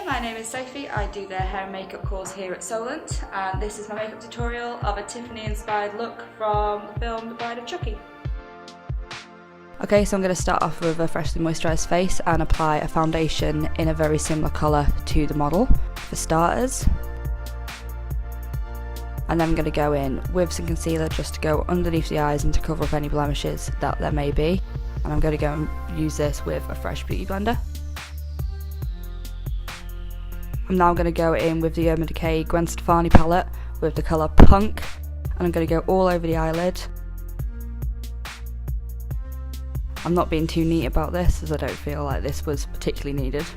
my name is Sophie. I do the hair and makeup course here at Solent, and this is my makeup tutorial of a Tiffany-inspired look from the film Bride of Chucky. Okay, so I'm going to start off with a freshly moisturised face and apply a foundation in a very similar colour to the model, for starters. And then I'm going to go in with some concealer just to go underneath the eyes and to cover up any blemishes that there may be. And I'm going to go and use this with a fresh beauty blender. I'm now going to go in with the Urban Decay Gwen Stefani palette with the colour Punk, and I'm going to go all over the eyelid. I'm not being too neat about this as I don't feel like this was particularly needed.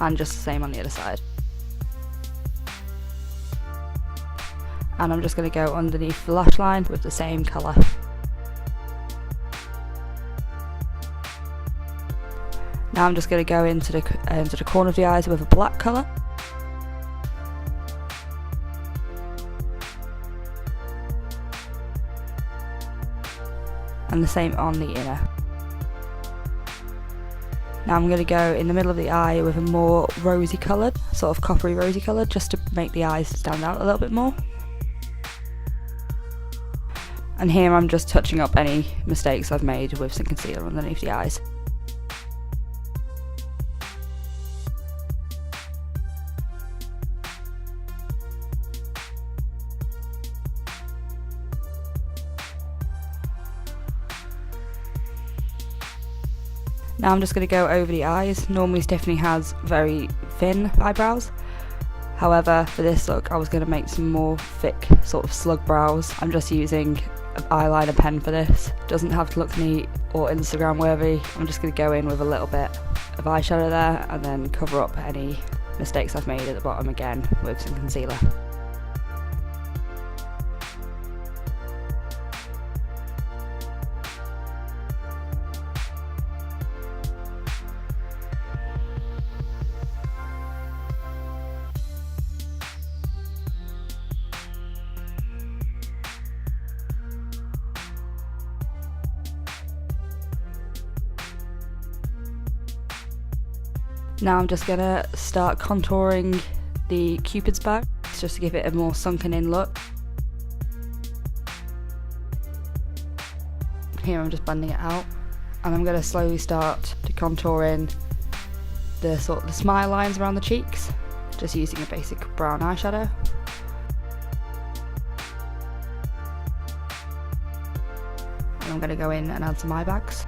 And just the same on the other side. And I'm just going to go underneath the lash line with the same colour. Now I'm just going to go into the corner of the eyes with a black colour. And the same on the inner. Now I'm going to go in the middle of the eye with a more rosy coloured, sort of coppery rosy colour, just to make the eyes stand out a little bit more. And here I'm just touching up any mistakes I've made with some concealer underneath the eyes. Now I'm just going to go over the eyes. Normally Tiffany has very thin eyebrows. However, for this look I was going to make some more thick sort of slug brows. I'm just using an eyeliner pen for this. Doesn't have to look neat or Instagram worthy. I'm just going to go in with a little bit of eyeshadow there and then cover up any mistakes I've made at the bottom again with some concealer. Now I'm just going to start contouring the Cupid's bow, just to give it a more sunken in look. Here I'm just blending it out, and I'm going to slowly start to contour in the smile lines around the cheeks, just using a basic brown eyeshadow. And I'm going to go in and add some eye bags.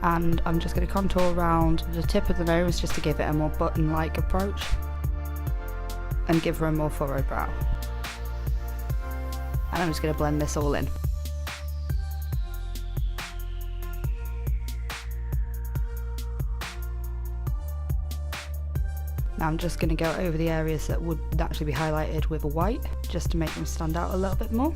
And I'm just going to contour around the tip of the nose just to give it a more button-like approach and give her a more furrowed brow. And I'm just going to blend this all in. Now I'm just going to go over the areas that would naturally be highlighted with a white, just to make them stand out a little bit more.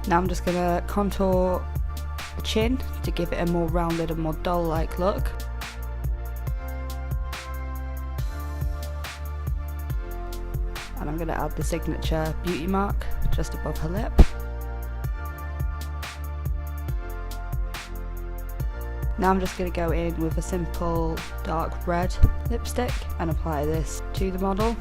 Now I'm just going to contour the chin to give it a more rounded and more doll-like look. And I'm going to add the signature beauty mark just above her lip. Now I'm just going to go in with a simple dark red lipstick and apply this to the model.